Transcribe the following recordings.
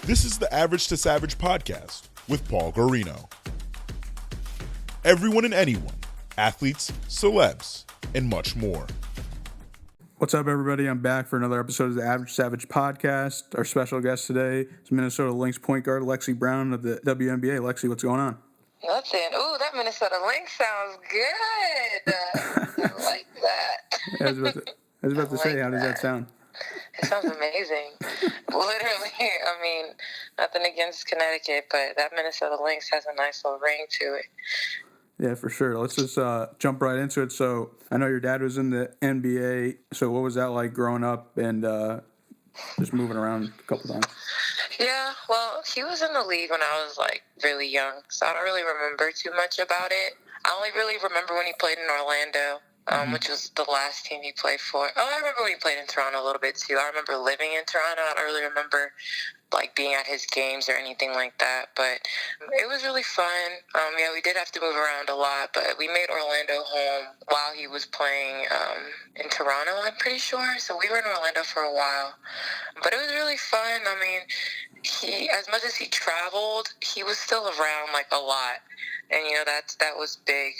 This is the Average to Savage podcast with Paul Guarino. Everyone and anyone, athletes, celebs, and much more. What's up, everybody? I'm back for another episode of the Average Savage podcast. Our special guest today is Minnesota Lynx point guard Lexie Brown of the WNBA. Lexie, what's going on? Nothing. Ooh, that Minnesota Lynx sounds good. I like that. I was about to say, how does that sound? It sounds amazing. Literally, I mean, nothing against Connecticut, but that Minnesota Lynx has a nice little ring to it. Yeah, for sure. Let's just jump right into it. So I know your dad was in the NBA. So what was that like growing up and just moving around a couple times? Yeah, well, he was in the league when I was, really young, so I don't really remember too much about it. I only really remember when he played in Orlando, which was the last team he played for. Oh, I remember when he played in Toronto a little bit, too. I remember living in Toronto. I don't really remember being at his games or anything like that, but it was really fun. Yeah, we did have to move around a lot, but we made Orlando home while he was playing in Toronto, I'm pretty sure. So we were in Orlando for a while, but it was really fun. I mean, he, as much as he traveled, he was still around a lot. And, that was big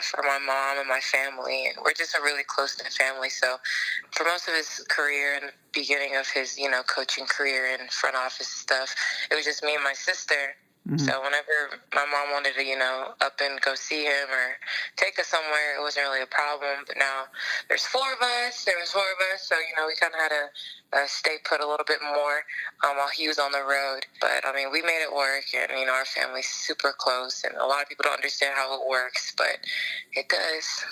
for my mom and my family. And we're just a really close-knit family. So for most of his career and the beginning of his, coaching career and front office stuff, it was just me and my sister. Mm-hmm. So whenever my mom wanted to, up and go see him or take us somewhere, it wasn't really a problem. But now there was four of us, so, we kind of had to stay put a little bit more while he was on the road. But, I mean, we made it work, and, our family's super close, and a lot of people don't understand how it works, but it does.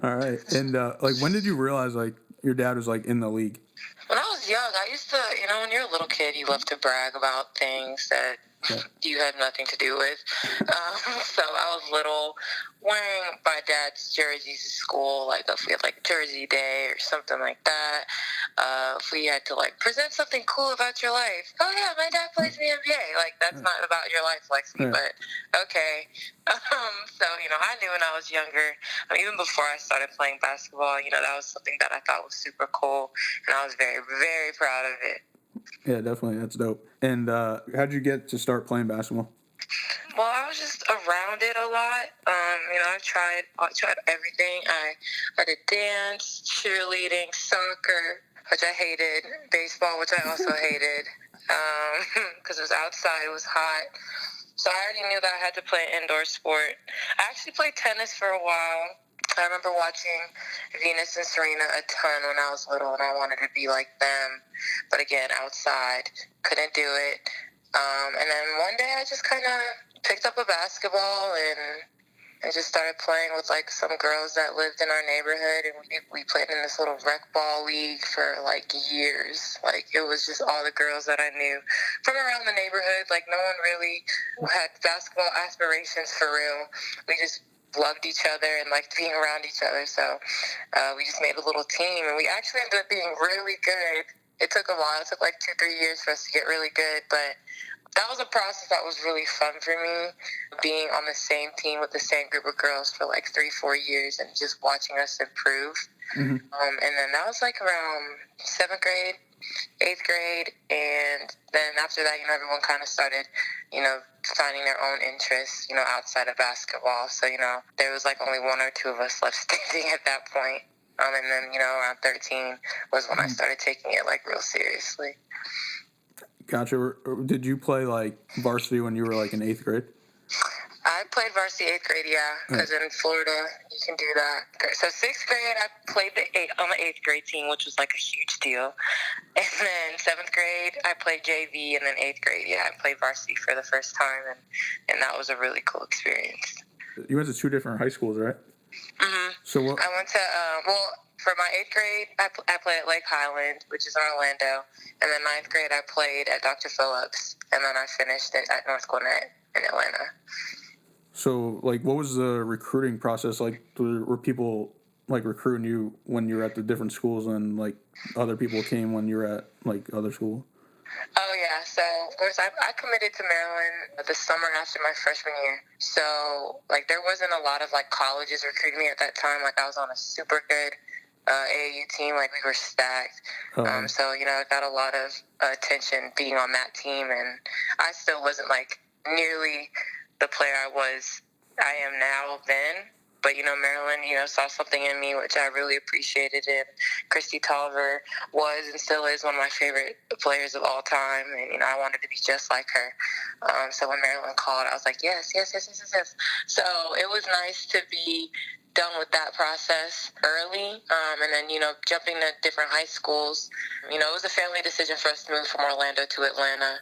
All right. And, when did you realize, your dad was, in the league? When I was young, I used to, when you're a little kid, you love to brag about things that you had nothing to do with. So I was little, wearing my dad's jerseys to school, if we had jersey day or something like that. If we had to present something cool about your life. Oh yeah, my dad plays in the NBA. That's not about your life, Lexie, but okay. So, I knew when I was younger, even before I started playing basketball, that was something that I thought was super cool, and I was very, very proud of it. Yeah, definitely. That's dope. And how'd you get to start playing basketball? Well, I was just around it a lot. I tried everything. I did dance, cheerleading, soccer, which I hated, baseball, which I also hated, because it was outside, it was hot. So I already knew that I had to play an indoor sport. I actually played tennis for a while. I remember watching Venus and Serena a ton when I was little, and I wanted to be like them. But again, outside, couldn't do it. And then one day I just kind of picked up a basketball and just started playing with some girls that lived in our neighborhood, and we played in this little rec ball league for years. It was just all the girls that I knew from around the neighborhood. No one really had basketball aspirations for real. We just loved each other and liked being around each other. So we just made a little team, and we actually ended up being really good. It took a while. It took 2-3 years for us to get really good, but that was a process that was really fun for me, being on the same team with the same group of girls for 3-4 years and just watching us improve. Mm-hmm. And then that was around 7th grade, 8th grade, and then after that, everyone kind of started, finding their own interests, outside of basketball. So, there was only one or two of us left standing at that point. And then, around 13 was when I started taking it real seriously. Gotcha. Did you play varsity when you were in 8th grade? I played varsity 8th grade, yeah, because in Florida you can do that. So 6th grade I played on the 8th grade team, which was a huge deal. And then 7th grade I played JV, and then 8th grade, I played varsity for the first time, and that was a really cool experience. You went to 2 different high schools, right? Mm-hmm. So what? I went to for my 8th grade, I played at Lake Highland, which is in Orlando, and then 9th grade I played at Dr. Phillips, and then I finished it at North Gwinnett in Atlanta. So, what was the recruiting process like? Were people recruiting you when you were at the different schools, and other people came when you were at other schools? Oh, yeah. So, of course, I committed to Maryland the summer after my freshman year. So, there wasn't a lot of, colleges recruiting me at that time. I was on a super good AAU team. Like, we were stacked. So, you know, I got a lot of attention being on that team, and I still wasn't, like, nearly the player I am now then. But, you know, Maryland, you know, saw something in me, which I really appreciated. And Christy Tolliver was and still is one of my favorite players of all time. And, you know, I wanted to be just like her. So when Maryland called, I was like, yes. So it was nice to be done with that process early. And then, you know, jumping to different high schools. You know, it was a family decision for us to move from Orlando to Atlanta.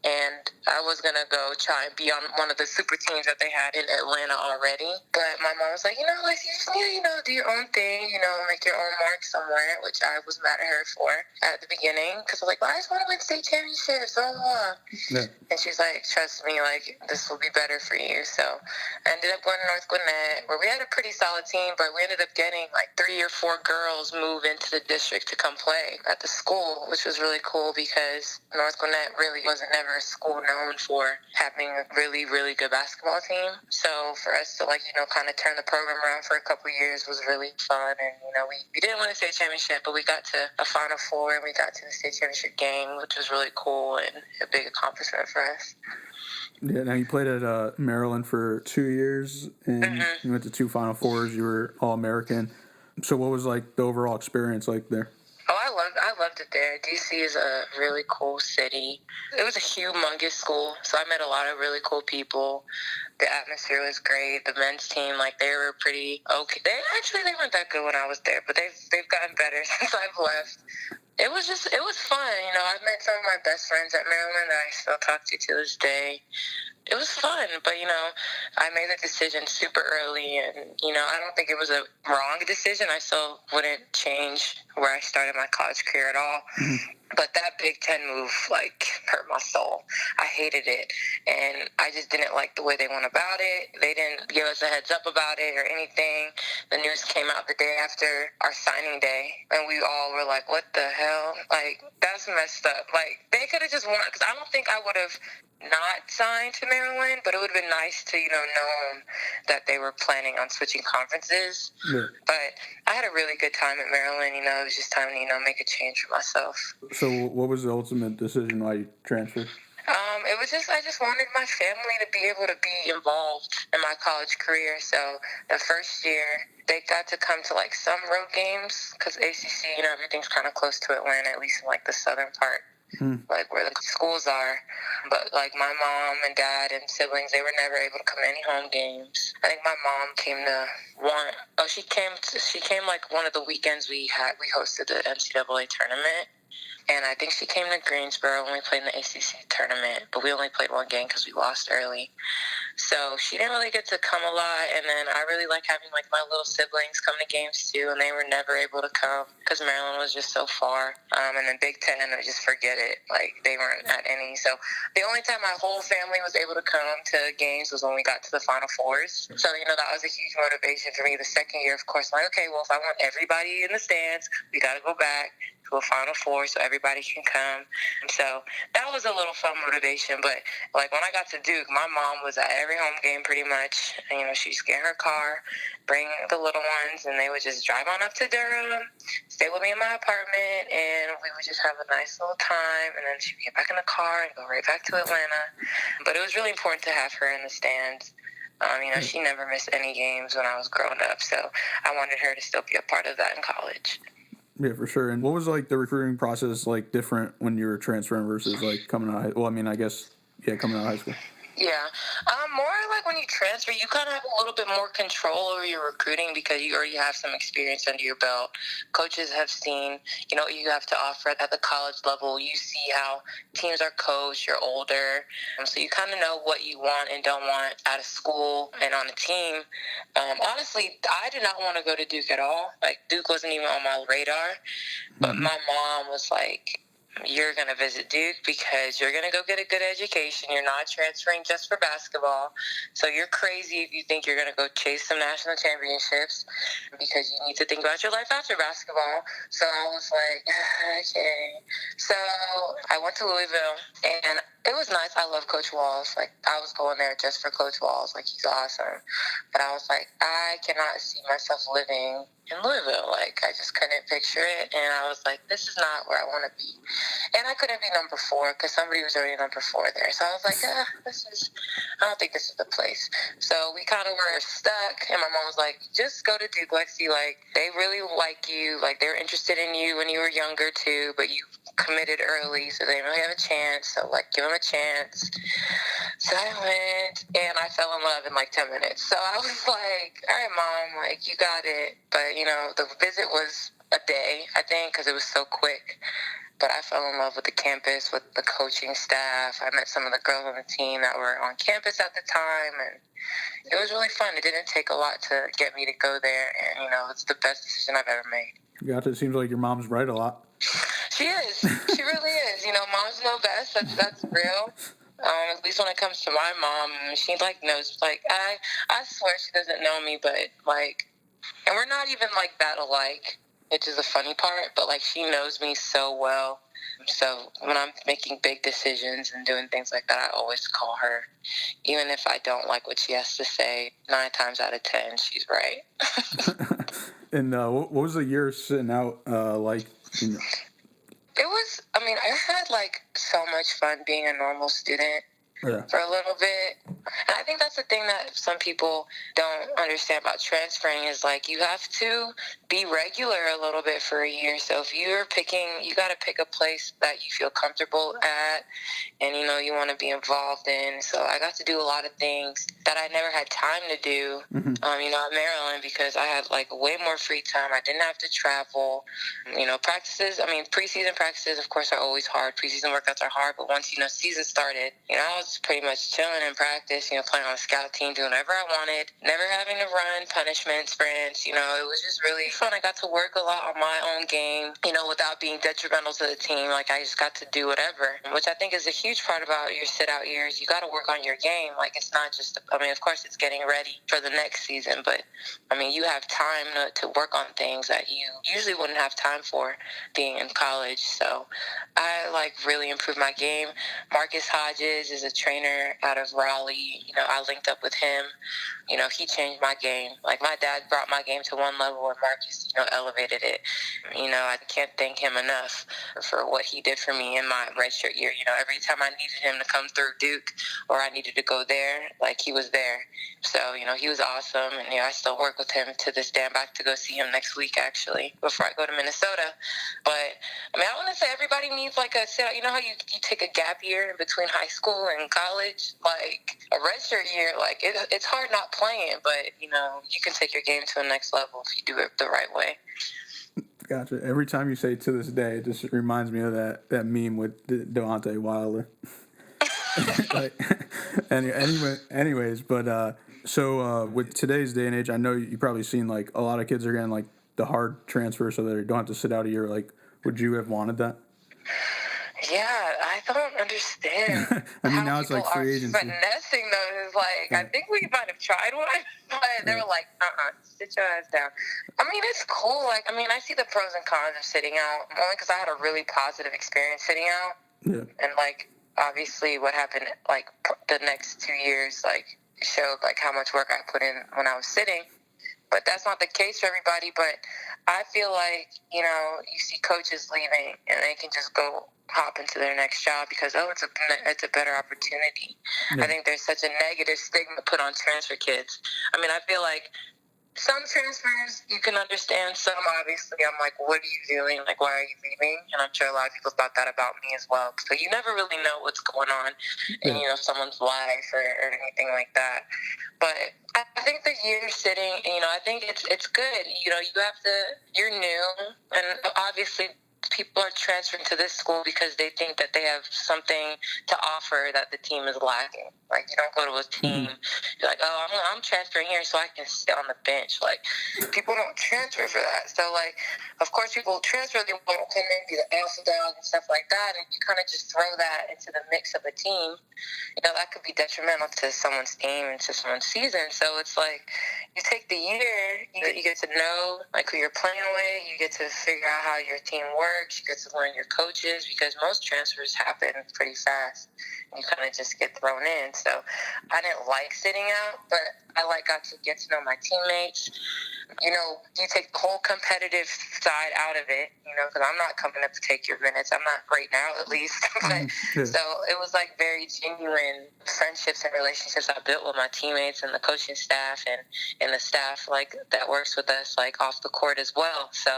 And I was going to go try and be on one of the super teams that they had in Atlanta already. But my mom was like, you know, Lexie, you just need to, you know, do your own thing, you know, make your own mark somewhere, which I was mad at her for at the beginning. Because I was like, well, I just want to win state championships, blah, blah, blah. Yeah. And she's like, trust me, like, this will be better for you. So I ended up going to North Gwinnett, where we had a pretty solid team, but we ended up getting like 3 or 4 girls move into the district to come play at the school, which was really cool because North Gwinnett really wasn't never a school known for having a really, really good basketball team. So for us to, like, you know, kind of turn the program around for a couple of years was really fun. And, you know, we didn't win a state championship, but we got to a Final Four and we got to the state championship game, which was really cool and a big accomplishment for us. Yeah, now you played at Maryland for 2 years and you went to 2 Final Fours. You were All-American. So what was, like, the overall experience like there? Oh, I loved it there. DC is a really cool city. It was a humongous school, so I met a lot of really cool people. The atmosphere was great. The men's team, like, they were pretty okay. They weren't that good when I was there, but they've gotten better since I've left. It was fun. You know, I've met some of my best friends at Maryland that I still talk to this day. It was fun, but, you know, I made the decision super early, and, you know, I don't think it was a wrong decision. I still wouldn't change where I started my college career at all. But that Big Ten move, like, hurt my soul. I hated it, and I just didn't like the way they went about it. They didn't give us a heads up about it or anything. The news came out the day after our signing day, and we all were like, what the hell? Like, that's messed up. Like, they could have just won, because I don't think I would have not signed to Maryland, but it would have been nice to, you know that they were planning on switching conferences. Yeah. But I had a really good time at Maryland. You know, it was just time to, you know, make a change for myself. So what was the ultimate decision why you transferred? It was just, I just wanted my family to be able to be involved in my college career. So the first year, they got to come to, like, some road games, because ACC, you know, everything's kind of close to Atlanta, at least in, like, the southern part. Like, where the schools are. But, like, my mom and dad and siblings, they were never able to come to any home games. I think my mom came to one. Oh, she came like one of the weekends we hosted the NCAA tournament. And I think she came to Greensboro when we played in the ACC tournament, but we only played one game because we lost early. So she didn't really get to come a lot, and then I really like having, like, my little siblings come to games too, and they were never able to come because Maryland was just so far. And then Big Ten, I just forget it. Like, they weren't at any. So the only time my whole family was able to come to games was when we got to the Final Fours. So, you know, that was a huge motivation for me. The second year, of course, I'm like, okay, well, if I want everybody in the stands, we got to go back to a Final Four so everybody can come. So that was a little fun motivation. But, like, when I got to Duke, my mom was at every home game pretty much. And, you know, she'd just get in her car, bring the little ones, and they would just drive on up to Durham, stay with me in my apartment, and we would just have a nice little time. And then she'd get back in the car and go right back to Atlanta. But it was really important to have her in the stands. You know, she never missed any games when I was growing up, so I wanted her to still be a part of that in college. Yeah, for sure. And what was, like, the recruiting process, like, different when you were transferring versus, like, coming out of high school? Well, I mean, I guess, yeah, coming out of high school. Yeah. More like when you transfer, you kind of have a little bit more control over your recruiting because you already have some experience under your belt. Coaches have seen, you know, what you have to offer at the college level. You see how teams are coached. You're older. So you kind of know what you want and don't want out of school and on a team. Honestly, I did not want to go to Duke at all. Like, Duke wasn't even on my radar. But my mom was like, you're going to visit Duke because you're going to go get a good education. You're not transferring just for basketball. So you're crazy if you think you're going to go chase some national championships because you need to think about your life after basketball. So I was like, okay. So I went to Louisville, and it was nice. I love Coach Walls. Like, I was going there just for Coach Walls. Like, he's awesome. But I was like, I cannot see myself living in Louisville. Like, I just couldn't picture it. And I was like, this is not where I want to be. And I couldn't be number 4 because somebody was already number 4 there. So I was like, I don't think this is the place. So we kind of were stuck. And my mom was like, just go to Duke, Lexie. Like, they really like you. Like, they were interested in you when you were younger, too. But you committed early, so they didn't really have a chance. So, like, give them a chance. So I went, and I fell in love in like 10 minutes. So I was like, all right, Mom, like, you got it. But, the visit was a day, I think, because it was so quick. But I fell in love with the campus, with the coaching staff. I met some of the girls on the team that were on campus at the time, and it was really fun. It didn't take a lot to get me to go there, and, it's the best decision I've ever made. Gotcha. It seems like your mom's right a lot. She is. She really is. Moms know best. That's real. At least when it comes to my mom, she knows. I swear she doesn't know me, but and we're not even that alike, which is a funny part. But she knows me so well. So when I'm making big decisions and doing things like that, I always call her, even if I don't like what she has to say. 9 times out of 10, she's right. And what was the year sitting out like? It was, I had so much fun being a normal student for a little bit. And I think that's the thing that some people don't understand about transferring is you have to be regular a little bit for a year. So if you're you got to pick a place that you feel comfortable at and, you want to be involved in. So I got to do a lot of things that I never had time to do, at Maryland because I had way more free time. I didn't have to travel. Practices, preseason practices, of course, are always hard. Preseason workouts are hard, but once, season started, I was pretty much chilling in practice, playing on a scout team, doing whatever I wanted, never having to run punishment sprints. It was just really fun. I got to work a lot on my own game, without being detrimental to the team. I just got to do whatever, which I think is a huge part about your sit-out years. You got to work on your game. It's not just, of course, it's getting ready for the next season, but, you have time to work on things that you usually wouldn't have time for being in college. So I, really improved my game. Marcus Hodges is a trainer out of Raleigh. I linked up with him. He changed my game. My dad brought my game to one level and Marcus, elevated it. I can't thank him enough for what he did for me in my redshirt year. Every time I needed him to come through Duke or I needed to go there, he was there. So, he was awesome. And, I still work with him to this day. I'm back to go see him next week, actually, before I go to Minnesota. But, I want to say everybody needs, a sit-out. You know how you take a gap year in between high school and college? A redshirt year, it's hard not playing, but, you can take your game to the next level if you do it the right way. Gotcha. Every time you say "to this day," it just reminds me of that meme with Deontay Wilder. Anyways, but so with today's day and age, I know you probably seen a lot of kids are getting the hard transfer, so they don't have to sit out a year. Would you have wanted that? Yeah, I don't understand. Now it's free agency. Finessing those, I think we might have tried one, but they were sit your ass down. It's cool. I see the pros and cons of sitting out, only because I had a really positive experience sitting out. Yeah. And, obviously what happened, the next 2 years, showed, how much work I put in when I was sitting. But that's not the case for everybody. But I feel you see coaches leaving and they can just go hop into their next job because, it's a better opportunity. Yeah. I think there's such a negative stigma put on transfer kids. I feel some transfers you can understand. Some, obviously, I'm what are you doing? Why are you leaving? And I'm sure a lot of people thought that about me as well. So you never really know what's going on in, someone's life or anything like that. But I think the year sitting, I think it's good. You have to, you're new. And obviously people are transferring to this school because they think that they have something to offer that the team is lacking. Like, you don't go to a team, you're like, oh, I'm transferring here so I can sit on the bench. Like, people don't transfer for that. So, like, of course, people transfer, they want to come in, be the alpha dog and stuff like that, and you kind of just throw that into the mix of a team. You know, that could be detrimental to someone's team and to someone's season. So it's like, you take the year, you get to know, like, who you're playing with, you get to figure out how your team works, you get to learn your coaches, because most transfers happen pretty fast. You kind of just get thrown in. So I didn't like sitting out, but I got to get to know my teammates. You know, you take the whole competitive side out of it, you know, because I'm not coming up to take your minutes. I'm not right now, at least. But so it was like very genuine friendships and relationships I built with my teammates and the coaching staff and the staff like that works with us like off the court as well. So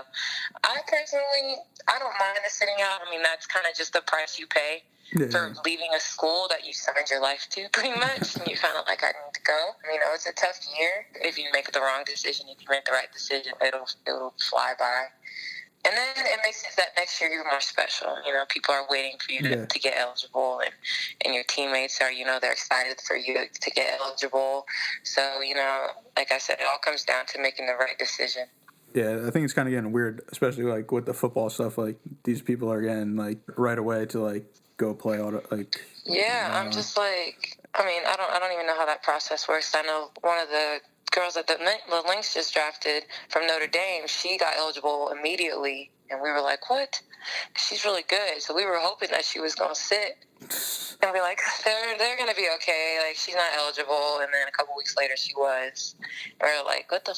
I personally, I don't mind the sitting out. I mean, that's kind of just the price you pay. For leaving a school that you signed your life to, pretty much. And you're kind of like, I need to go. You know, it's a tough year. If you make the wrong decision, if you make the right decision, it'll fly by. And then it makes it that next year you're more special. You know, people are waiting for you to get eligible, and your teammates are, you know, they're excited for you to get eligible. So, you know, like I said, it all comes down to making the right decision. Yeah, I think it's kind of getting weird, especially like with the football stuff. Like these people are getting like right away to like go play all the, like. Yeah, I'm just like, I mean, I don't even know how that process works. I know one of the girls that the Lynx just drafted from Notre Dame, she got eligible immediately, and we were like, what? She's really good. So we were hoping that she was going to sit. And we're like, they're going to be okay. Like, she's not eligible. And then a couple weeks later, she was. And we were like, what the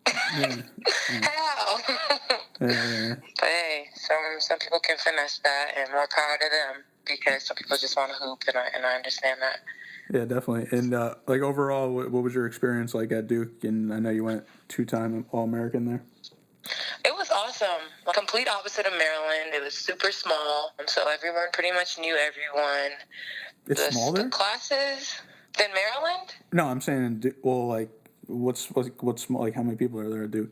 how? But hey, some people can finesse that, and more power to them, because some people just want to hoop, and I understand that. Yeah, definitely. And like overall, what was your experience like at Duke? And I know you went 2-time All-American there. It was awesome. Complete opposite of Maryland. It was super small, so everyone pretty much knew everyone. It's small there? The classes in Maryland? No, I'm saying, well, like, what's small? Like, how many people are there at Duke?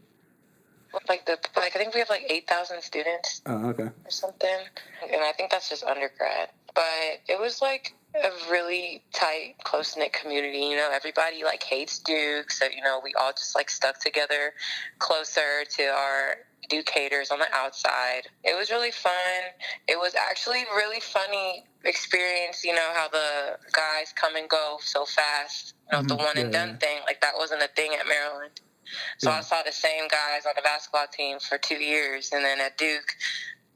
I think we have like 8,000 students. Oh, okay. Or something, and I think that's just undergrad. But it was like a really tight, close-knit community. You know, everybody like hates Duke, so you know we all just like stuck together closer to our Duke haters on the outside. It was really fun. It was actually really funny experience. You know how the guys come and go so fast. You know, the one and done thing, like that wasn't a thing at Maryland. So I saw the same guys on the basketball team for 2 years, and then at Duke,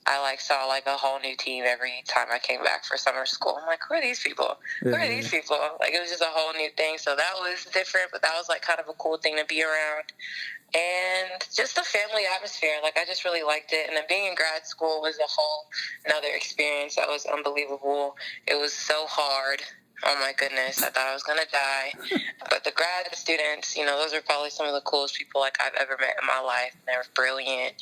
I saw a whole new team every time I came back for summer school. I'm like, who are these people? Who are these people? Like, it was just a whole new thing. So that was different, but that was kind of a cool thing to be around. And just the family atmosphere, I just really liked it. And then being in grad school was a whole another experience that was unbelievable. It was so hard. Oh my goodness, I thought I was going to die. But the grad students, those are probably some of the coolest people I've ever met in my life. And they were brilliant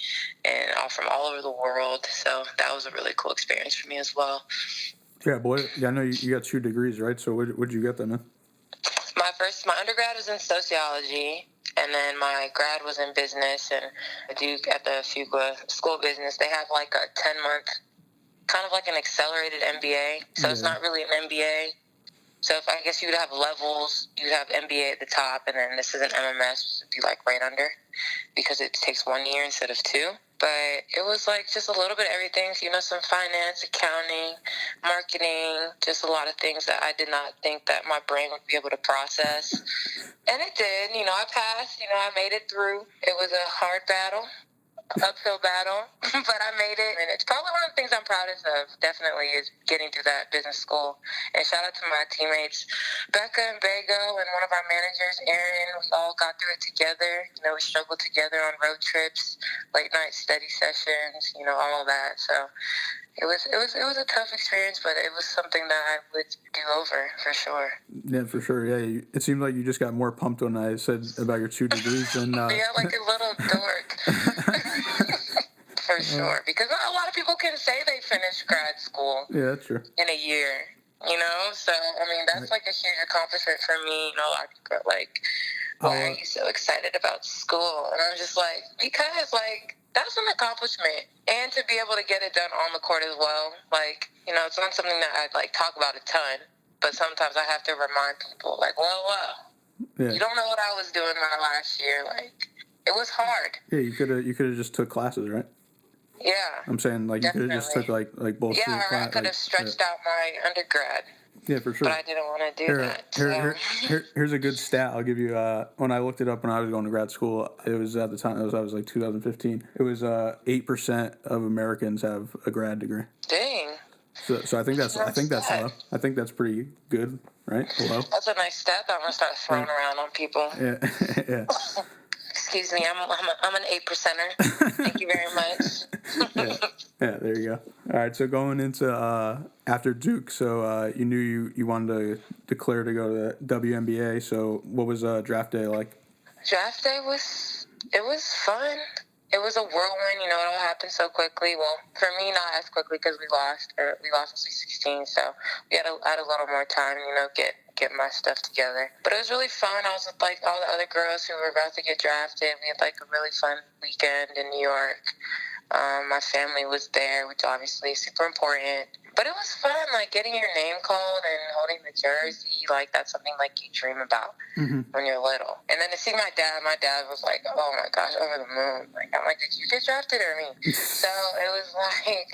and all from all over the world. So that was a really cool experience for me as well. Yeah, boy. Yeah, I know you got 2 degrees, right? So what'd you get then, man? My undergrad was in sociology, and then my grad was in business. And Duke at the Fuqua School of Business, they have a 10-month, kind of like an accelerated MBA. So it's not really an MBA. So if I guess you would have levels, you'd have MBA at the top, and then this is an MMS, would be right under, because it takes 1 year instead of 2. But it was just a little bit of everything, some finance, accounting, marketing, just a lot of things that I did not think that my brain would be able to process. And it did, I passed, I made it through. It was a hard battle. Uphill battle, but I made it, and it's probably one of the things I'm proudest of, definitely, is getting through that business school. And shout out to my teammates, Becca and Bago, and one of our managers, Aaron. We all got through it together. We struggled together on road trips, late night study sessions, all of that. So it was a tough experience, but it was something that I would do over for sure. Yeah, for sure. Yeah, it seemed like you just got more pumped when I said about your 2 degrees. And yeah, like a little dork. For sure, because a lot of people can say they finished grad school. Yeah, that's true. In a year, So that's a huge accomplishment for me. A lot of people are like, "Why are you so excited about school?" And I'm just like, because that's an accomplishment. And to be able to get it done on the court as well. Like, you know, it's not something that I'd like talk about a ton, but sometimes I have to remind people, like, well, Yeah. you don't know what I was doing my last year. Like, it was hard. Yeah, you could have just took classes, right? Yeah. I'm saying, like, you could have just took like both. Yeah, or I could have stretched out my undergrad. Yeah, for sure. But I didn't want to do that. Here's a good stat I'll give you. When I looked it up when I was going to grad school, it was at the time, I was like 2015. It was 8% of Americans have a grad degree. Dang. So I think that's low. I think that's pretty good, right? Low. That's a nice stat that I'm gonna start throwing around on people. Yeah. Yeah. Excuse me, I'm an 8%er. Thank you very much. Yeah, there you go. All right, so going into after Duke, so you knew you wanted to declare to go to the WNBA. So what was draft day like? Draft day was fun. It was a whirlwind. You know, it all happened so quickly. Well, for me, not as quickly because we lost in Sweet 16, so we had a little more time. You know, get my stuff together. But it was really fun. I was with like all the other girls who were about to get drafted. We had like a really fun weekend in New York. My family was there, which obviously is super important. But it was fun, like getting your name called and holding the jersey. Like that's something like you dream about when you're little. And then to see my dad was like, oh my gosh, over the moon. Like I'm like, did you get drafted or me? So it was like,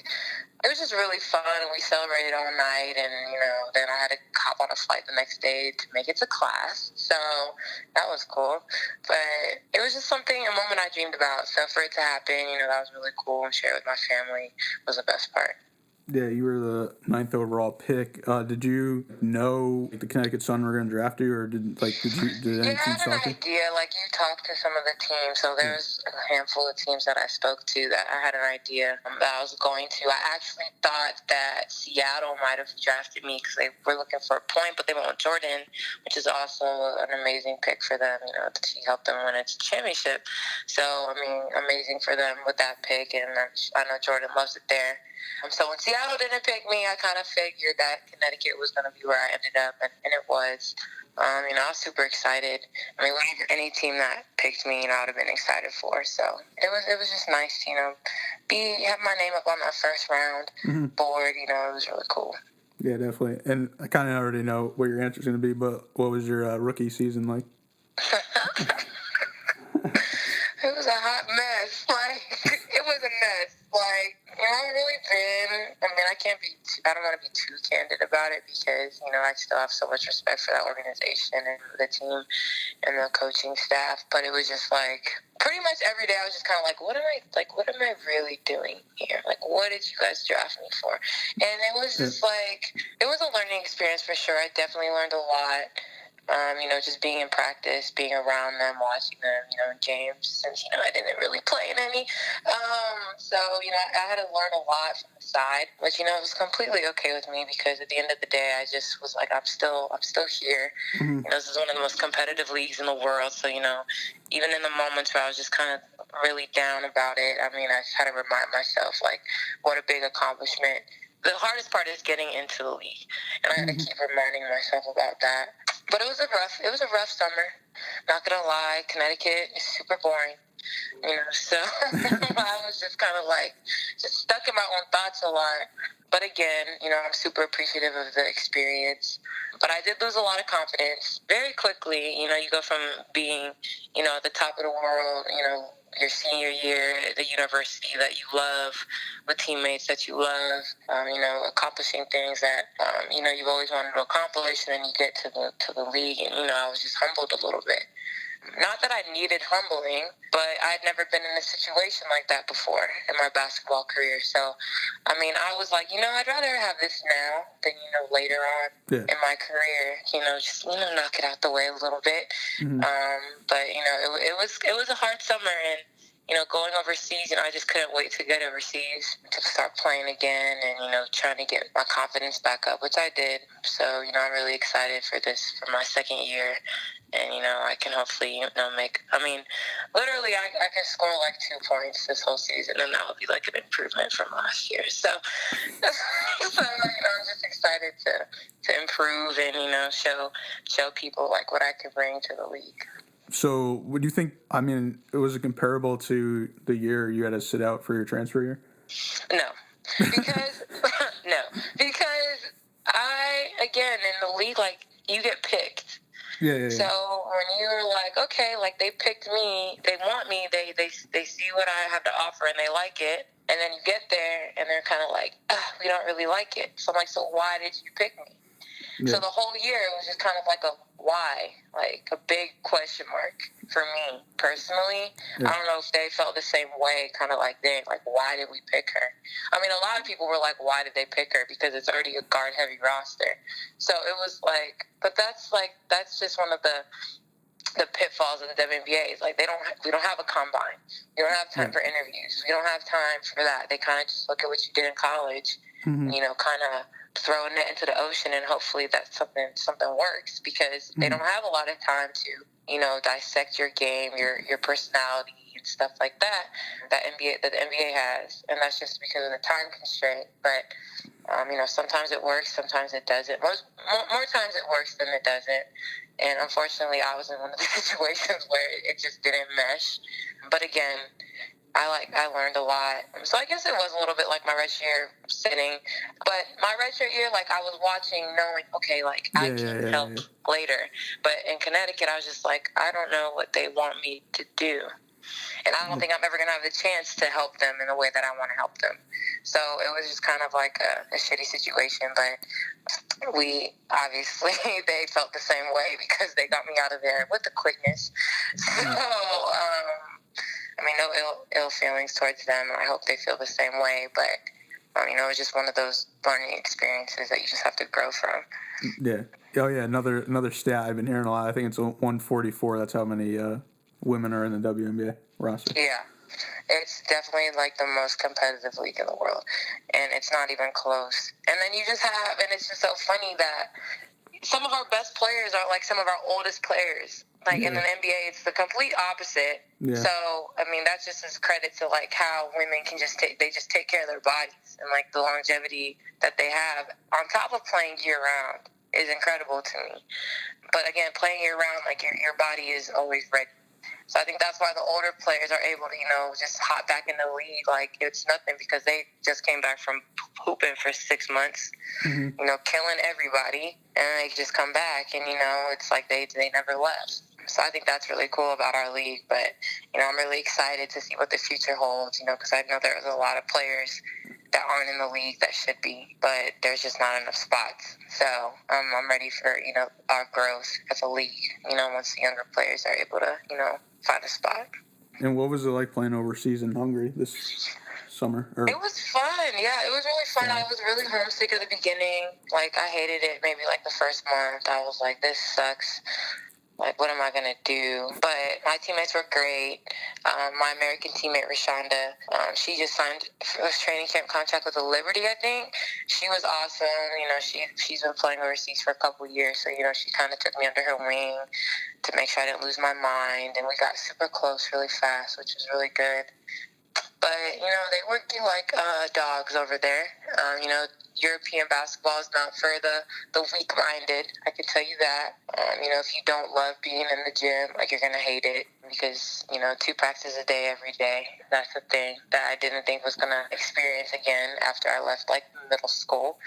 it was just really fun. We celebrated all night, and you know, then I had to hop on a flight the next day to make it to class. So that was cool. But it was just a moment I dreamed about. So for it to happen, you know, that was really cool, and share it with my family was the best part. Yeah, you were the 9th overall pick. Did you know the Connecticut Sun were going to draft you, or did any teams talk to you? Yeah, I had an idea. Like, you talked to some of the teams, so there's a handful of teams that I spoke to that I had an idea that I was going to. I actually thought that Seattle might have drafted me because they were looking for a point, but they went with Jordan, which is also an amazing pick for them. You know, she helped them win a championship. So, I mean, amazing for them with that pick, and I know Jordan loves it there. So when Seattle didn't pick me, I kind of figured that Connecticut was going to be where I ended up, and it was. You know, I was super excited. I mean, any team that picked me, you know, I would have been excited for. So it was just nice to, you know, have my name up on that first round board. You know, it was really cool. Yeah, definitely. And I kind of already know what your answer's going to be, but what was your rookie season like? It was a hot mess. Like, it was a mess. Like, you know, I've really been, I mean, I don't want to be too candid about it because, you know, I still have so much respect for that organization and the team and the coaching staff. But it was just like, pretty much every day I was just kind of like, what am I really doing here? Like, what did you guys draft me for? And it was just like, it was a learning experience for sure. I definitely learned a lot. You know, just being in practice, being around them, watching them, you know, in games, since, you know, I didn't really play in any. So, you know, I had to learn a lot from the side, but, you know, it was completely okay with me because at the end of the day, I just was like, I'm still here. You know, this is one of the most competitive leagues in the world. So, you know, even in the moments where I was just kind of really down about it, I mean, I had to remind myself, like, what a big accomplishment. The hardest part is getting into the league, and I had to keep reminding myself about that. But it was a rough summer. Not gonna lie, Connecticut is super boring, you know. So I was just kind of like just stuck in my own thoughts a lot. But again, you know, I'm super appreciative of the experience. But I did lose a lot of confidence very quickly. You know, you go from being, you know, at the top of the world, you know, your senior year at the university that you love, with teammates that you love, you know, accomplishing things that, you know, you've always wanted to accomplish, and then you get to the league, and, you know, I was just humbled a little bit. Not that I needed humbling, but I'd never been in a situation like that before in my basketball career. So, I mean, I was like, you know, I'd rather have this now than, you know, later on in my career. You know, just, you know, knock it out the way a little bit. But, you know, it was a hard summer, and, you know, going overseas, you know, I just couldn't wait to get overseas to start playing again and, you know, trying to get my confidence back up, which I did. So, you know, I'm really excited for my second year. And, you know, I can hopefully, you know, literally I can score like 2 points this whole season, and that will be like an improvement from last year. So, you know, I'm just excited to improve and, you know, show people like what I can bring to the league. So would you think, I mean, was it comparable to the year you had to sit out for your transfer year? No, because no, because again in the league, like, you get picked. Yeah. So when you're like, okay, like, they picked me, they want me, they see what I have to offer and they like it, and then you get there and they're kind of like, we don't really like it. So I'm like, so why did you pick me? Yeah. So the whole year it was just kind of like a why, like a big question mark for me personally. Yeah. I don't know if they felt the same way, kind of like why did we pick her? I mean, a lot of people were like, why did they pick her? Because it's already a guard heavy roster. So it was like, but that's just one of the pitfalls of the WNBA. Like, we don't have a combine. We don't have time for interviews. We don't have time for that. They kind of just look at what you did in college, Mm-hmm. kind of throw a net into the ocean, and hopefully that something works, because they don't have a lot of time to dissect your game, your personality, and stuff like that the NBA has, and that's just because of the time constraint. But sometimes it works, sometimes it doesn't. More times it works than it doesn't. And unfortunately, I was in one of the situations where it just didn't mesh. But again, I learned a lot. So I guess it was a little bit like my redshirt year sitting. But my redshirt year, like, I was watching, knowing, okay, like, I can help later. But in Connecticut, I was just like, I don't know what they want me to do. And I don't think I'm ever going to have the chance to help them in the way that I want to help them. So it was just kind of like a shitty situation. But we, obviously, they felt the same way because they got me out of there with the quickness. So, I mean, no ill feelings towards them. I hope they feel the same way. But, it was just one of those learning experiences that you just have to grow from. Yeah. Oh, yeah. Another stat I've been hearing a lot. I think it's 144. That's how many women are in the WNBA roster. Yeah. It's definitely like the most competitive league in the world, and it's not even close. And then you just have, and it's just so funny that some of our best players are like some of our oldest players. Like, in the NBA, it's the complete opposite. Yeah. So, I mean, that's just as credit to, like, how women can they just take care of their bodies, and, like, the longevity that they have on top of playing year-round is incredible to me. But, again, playing year-round, like, your body is always ready. So I think that's why the older players are able to, just hop back in the league like it's nothing, because they just came back from hooping for 6 months, killing everybody, and they just come back, and, it's like they never left. So I think that's really cool about our league. But, I'm really excited to see what the future holds, because I know there's a lot of players that aren't in the league that should be, but there's just not enough spots. So I'm ready for, our growth as a league, once the younger players are able to, find a spot. And what was it like playing overseas in Hungary this summer? It was fun. Yeah, it was really fun. I was really homesick at the beginning. Like, I hated it maybe like the first month. I was like, this sucks. Like, what am I going to do? But my teammates were great. My American teammate, Rashonda, she just signed a training camp contract with the Liberty, I think. She was awesome. She's been playing overseas for a couple of years. So, she kind of took me under her wing to make sure I didn't lose my mind. And we got super close really fast, which was really good. But, they work you like dogs over there. European basketball is not for the weak-minded. I can tell you that. If you don't love being in the gym, like, you're going to hate it, because, 2 practices a day every day. That's the thing that I didn't think was going to experience again after I left, like, middle school.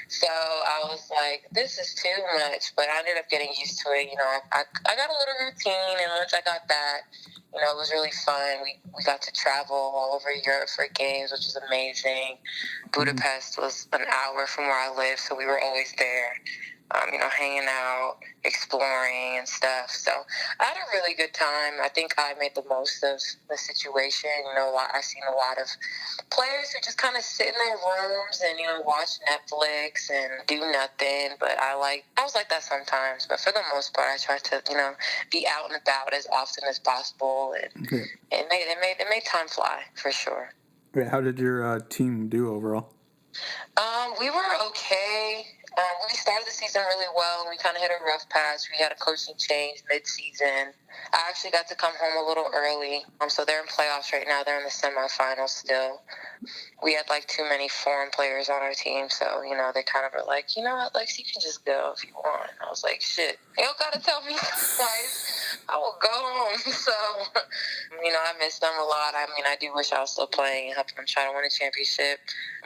So I was like, this is too much. But I ended up getting used to it. I got a little routine, and once I got that, it was really fun. We got to travel all over Europe for games, which was amazing. Budapest was an hour from where I live, so we were always there, hanging out, exploring and stuff. So I had a really good time. I think I made the most of the situation. I've seen a lot of players who just kind of sit in their rooms and, watch Netflix and do nothing. But I was like that sometimes. But for the most part, I tried to, be out and about as often as possible. And it made time fly, for sure. Yeah, how did your team do overall? We were okay. We started the season really well, and we kind of hit a rough patch. We had a coaching change mid-season. I actually got to come home a little early. So they're in playoffs right now. They're in the semifinals still. We had, like, too many foreign players on our team, so, they kind of were like, you know what, Lex, you can just go if you want. I was like, shit, you don't got to tell me twice. I will go home. So, I miss them a lot. I mean, I do wish I was still playing and helping them try to win a championship,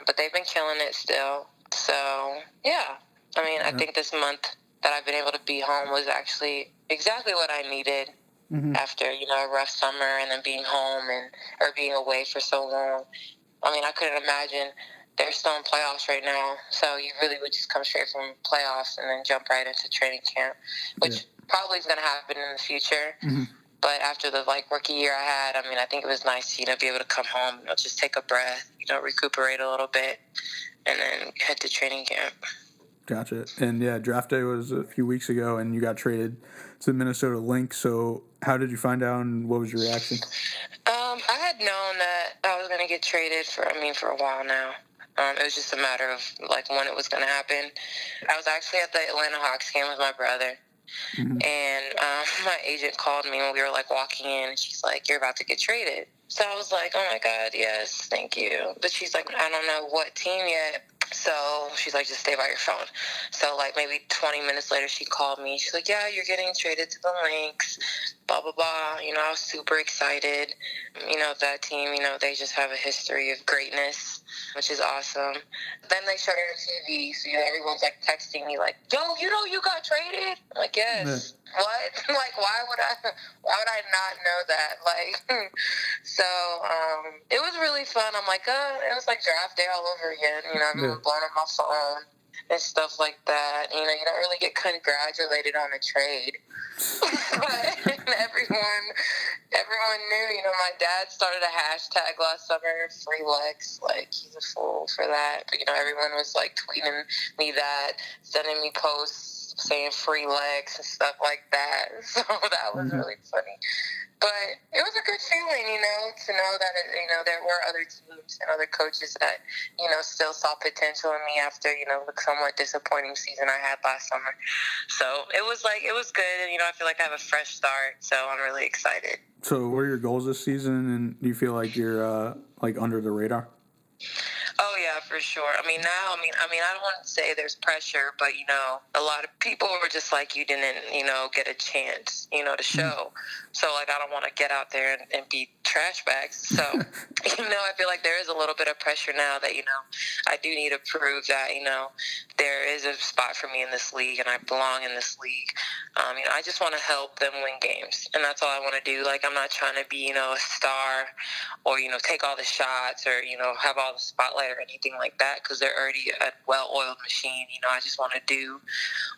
but they've been killing it still. So, yeah. I mean, I think this month that I've been able to be home was actually exactly what I needed after, a rough summer and then being home or being away for so long. I mean, I couldn't imagine. They're still in playoffs right now, so you really would just come straight from playoffs and then jump right into training camp, which probably is going to happen in the future. But after the rookie year I had, I mean, I think it was nice to be able to come home, just take a breath, recuperate a little bit, and then head to training camp. Gotcha. And draft day was a few weeks ago, and you got traded to the Minnesota Lynx. So how did you find out, and what was your reaction? I had known that I was going to get traded for a while now. It was just a matter of when it was going to happen. I was actually at the Atlanta Hawks game with my brother, and my agent called me when we were walking in, and she's like, "You're about to get traded." So I was like, "Oh my God, yes, thank you." But she's like, "I don't know what team yet." So she's like, "Just stay by your phone." So maybe 20 minutes later, she called me. She's like, "Yeah, you're getting traded to the Lynx, blah, blah, blah." I was super excited. That team, they just have a history of greatness, which is awesome. Then they showed it on TV, so everyone's texting me "Yo, you got traded?" I'm like, "Yes." Yeah. What? Why would I not know that? So it was really fun. I'm it was draft day all over again. Everyone blowing up my phone and stuff like that. You don't really get congratulated on a trade. But everyone knew, my dad started a hashtag last summer, free Lex, he's a fool for that. But, everyone was tweeting me that, sending me posts saying free Lex and stuff like that. So that was really funny. But it was a good feeling, to know that, there were other teams and other coaches that, still saw potential in me after, the somewhat disappointing season I had last summer. So it was good. And, I feel like I have a fresh start. So I'm really excited. So what are your goals this season? And do you feel like you're, under the radar? Oh, yeah, for sure. I mean, now, I don't want to say there's pressure, but, a lot of people were just you didn't, get a chance, to show. So, I don't want to get out there and be trash bags. So, I feel like there is a little bit of pressure now that, I do need to prove that, there is a spot for me in this league and I belong in this league. I just want to help them win games. And that's all I want to do. I'm not trying to be, a star or, take all the shots or, have all the spotlight or anything like that because they're already a well-oiled machine. I just want to do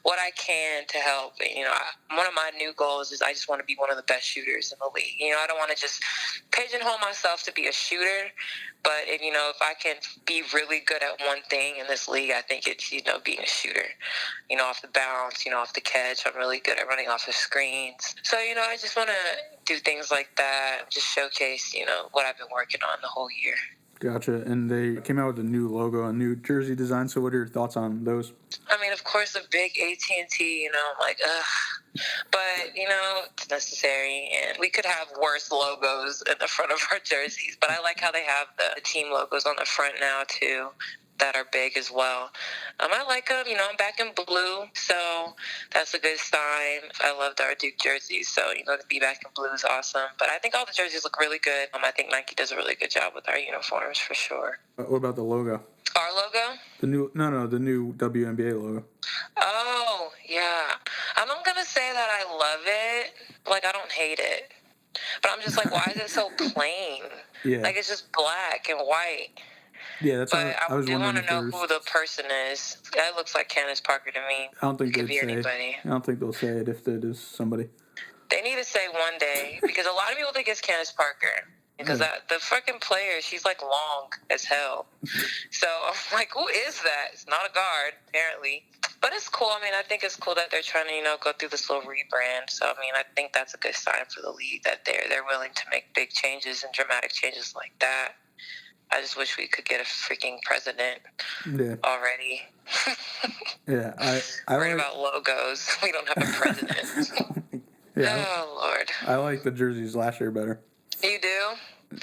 what I can to help. One of my new goals is I just want to be one of the best shooters in the league. I don't want to just pigeonhole myself to be a shooter, but if I can be really good at one thing in this league, I think it's, being a shooter, off the bounce, off the catch. I'm really good at running off of screens. So, I just want to do things like that, just showcase, what I've been working on the whole year. Gotcha. And they came out with a new logo, a new jersey design. So what are your thoughts on those? Of course, a big AT&T, I'm ugh. But, it's necessary. And we could have worse logos in the front of our jerseys. But I like how they have the team logos on the front now, too, that are big as well. I like them. I'm back in blue, so that's a good sign. I loved our Duke jerseys, so, to be back in blue is awesome. But I think all the jerseys look really good. I think Nike does a really good job with our uniforms, for sure. What about the logo? Our logo? The new WNBA logo. Oh, yeah. I'm not going to say that I love it. I don't hate it. But I'm just why is it so plain? Yeah. It's just black and white. Yeah, that's what I was wondering. I do want to know who the person is. That looks like Candace Parker to me. I don't think it could be anybody. I don't think they'll say it if it is somebody. They need to say one day, because a lot of people think it's Candace Parker. Because the freaking player, she's long as hell. So I'm who is that? It's not a guard, apparently. But it's cool. I think it's cool that they're trying to, go through this little rebrand. So, I think that's a good sign for the league that they're willing to make big changes and dramatic changes like that. I just wish we could get a freaking president already. Yeah, I worried about logos. We don't have a president. Yeah. Oh, Lord. I like the jerseys last year better. You do?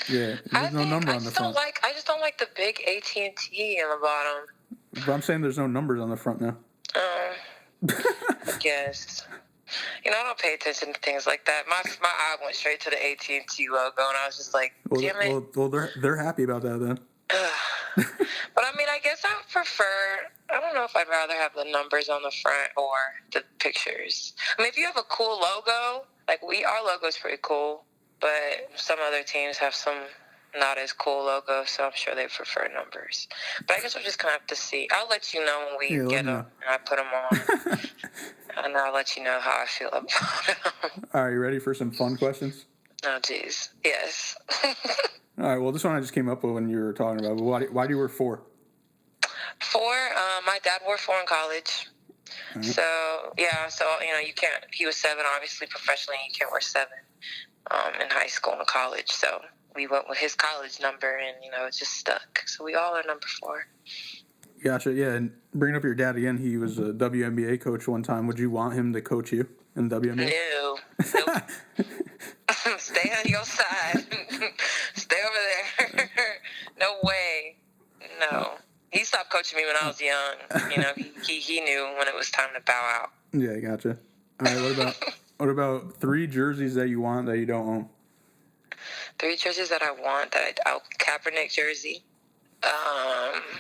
Yeah, there's no number on the front. I just don't like the big AT&T on the bottom. But I'm saying there's no numbers on the front now. I guess. You know, I don't pay attention to things like that. My eye went straight to the AT&T logo, and I was just like, damn it. Well, they're happy about that then. But I mean, I guess I would prefer. I don't know if I'd rather have the numbers on the front or the pictures. I mean, if you have a cool logo, like our logo's pretty cool, but some other teams have some not as cool logos, so I'm sure they prefer numbers. But I guess we're just gonna have to see. I'll let you know when we get them and I put them on, and I'll let you know how I feel about them. All right, you ready for some fun questions? Oh, jeez. Yes. All right, well, this one I just came up with when you were talking about it. Why do you wear 4? 4, my dad wore 4 in college. Right. So, yeah, you can't, he was 7, obviously, professionally, you can't wear 7 in high school and college. So we went with his college number, and, it just stuck. So we all are number 4. Gotcha, yeah, and bringing up your dad again, he was a WNBA coach one time. Would you want him to coach you in the WNBA? No. Nope. Stay on your side. Stay over there. No way. No. He stopped coaching me when I was young. He knew when it was time to bow out. Yeah, gotcha. All right, what about 3 jerseys that you want that you don't own? 3 jerseys that I want Kaepernick jersey.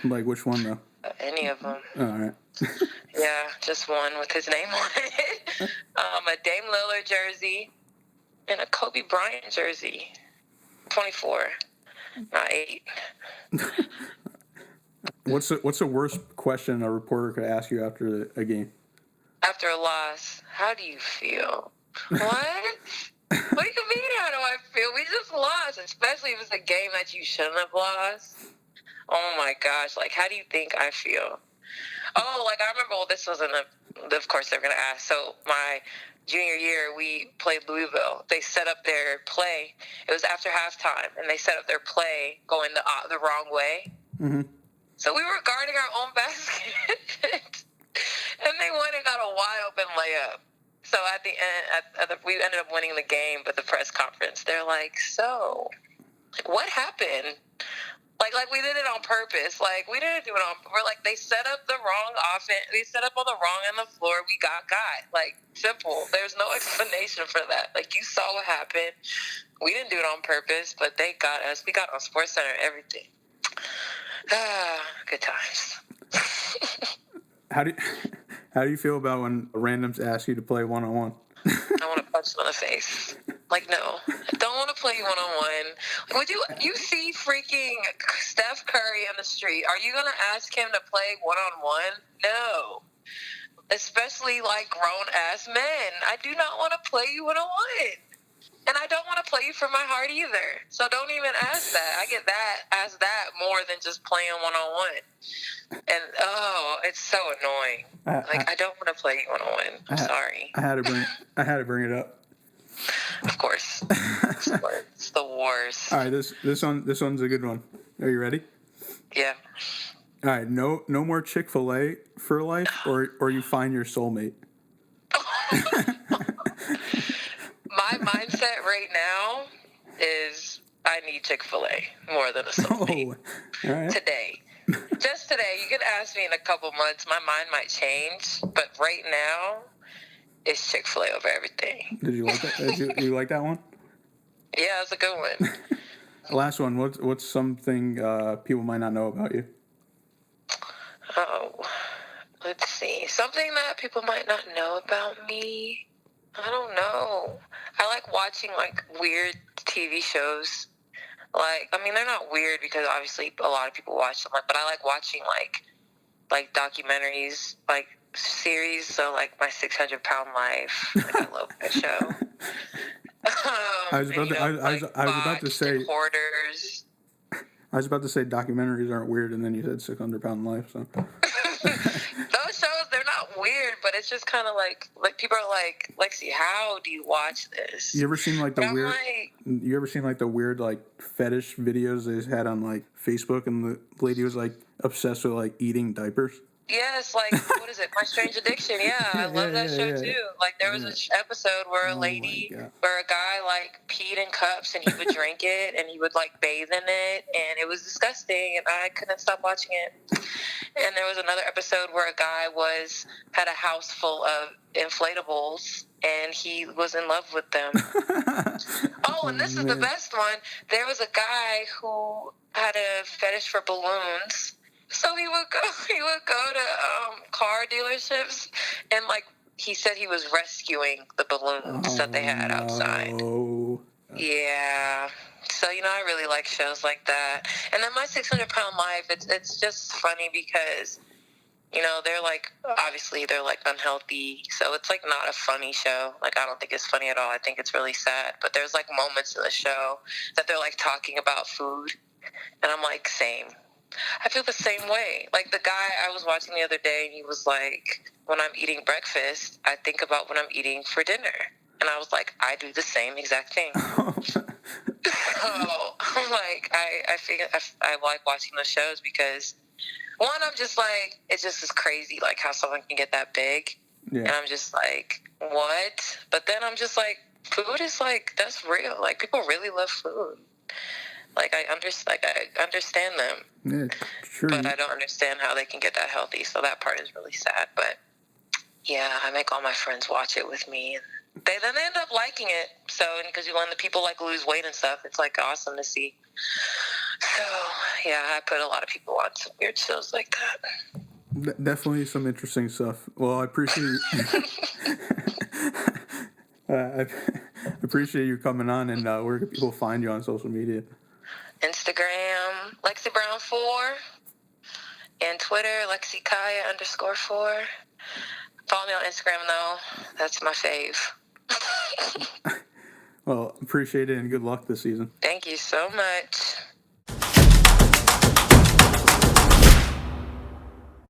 Like which one though? Any of them. All right. Yeah, just one with his name on it. A Dame Lillard jersey and a Kobe Bryant jersey. 24, not 8. What's the worst question a reporter could ask you after a game? After a loss, how do you feel? What? What do you mean, how do I feel? We just lost, especially if it's a game that you shouldn't have lost. Oh, my gosh. Like, how do you think I feel? Oh, like, I remember, this wasn't of course they're going to ask. So, my junior year, we played Louisville. They set up their play. It was after halftime, and they set up their play going the wrong way. Mm-hmm. So, we were guarding our own basket, and they went and got a wide-open layup. So, at the end, we ended up winning the game, but the press conference, they're like, so, what happened? Like we did it on purpose. Like, we didn't do it we're like, they set up the wrong offense. They set up on the wrong end of the floor. We got. Like, simple. There's no explanation for that. Like, you saw what happened. We didn't do it on purpose, but they got us. We got on SportsCenter, everything. Good times. How do you feel about when randoms ask you to play one-on-one? I want to punch them in the face. Like, no, I don't want to play you one-on-one. Would you see freaking Steph Curry in the street? Are you going to ask him to play one-on-one? No. Especially, like, grown-ass men. I do not want to play you one-on-one. And I don't want to play you from my heart either. So don't even ask that. I get ask that more than just playing one-on-one. And, it's so annoying. I don't want to play you one-on-one. I'm sorry. I had to bring it up. Of course. It's the worst. All right, this one's a good one. Are you ready? Yeah. All right, no more Chick-fil-A for life, or you find your soulmate. My mindset right now is I need Chick-fil-A more than a soulmate. All right. Today. Just today. You could ask me in a couple months. My mind might change, but right now, it's Chick-fil-A over everything. Did you like that? Did you like that one? Yeah, it's a good one. Last one. What's something people might not know about you? Oh, let's see. Something that people might not know about me. I don't know. I like watching, like, weird TV shows. Like, I mean, they're not weird because obviously a lot of people watch them, but I like watching, like documentaries, like, series. So, like, My 600-Pound Life. Like, I love that show. I was about to say Hoarders. I was about to say documentaries aren't weird, and then you said 600-Pound Life. So those shows, they're not weird, but it's just kind of like people are like, Lexie, how do you watch this? You ever seen like the weird like fetish videos they had on like Facebook, and the lady was like obsessed with like eating diapers? Yes, like, what is it? My Strange Addiction. Yeah, I love that show too. Like, there was an episode where where a guy like peed in cups and he would drink it and he would like bathe in it, and it was disgusting, and I couldn't stop watching it. And there was another episode where a guy had a house full of inflatables and he was in love with them. And this is the best one. There was a guy who had a fetish for balloons. So he would go to car dealerships, and like he said he was rescuing the balloons that they had outside. Yeah. So, I really like shows like that. And then My 600-Pound Life, it's just funny because, they're like, obviously they're like unhealthy. So it's like not a funny show. Like, I don't think it's funny at all. I think it's really sad. But there's like moments in the show that they're like talking about food. And I'm like, same. I feel the same way. Like the guy I was watching the other day, and he was like, when I'm eating breakfast, I think about when I'm eating for dinner. And I was like, I do the same exact thing. So I'm like, I like watching those shows because, one, I'm just like, it just is crazy, like how someone can get that big. Yeah. And I'm just like, what? But then I'm just like, food is like, that's real. Like people really love food. Like I understand them. Yeah, true. But I don't understand how they can get that healthy. So that part is really sad. But yeah, I make all my friends watch it with me, and they end up liking it. So, because when the people like lose weight and stuff, it's like awesome to see. So yeah, I put a lot of people on some weird shows like that. Definitely some interesting stuff. Well, I appreciate I appreciate you coming on. And where can people find you on social media? Instagram, Lexie Brown 4, and Twitter, LexieKaya_4. Follow me on Instagram, though. That's my fave. Well, appreciate it, and good luck this season. Thank you so much.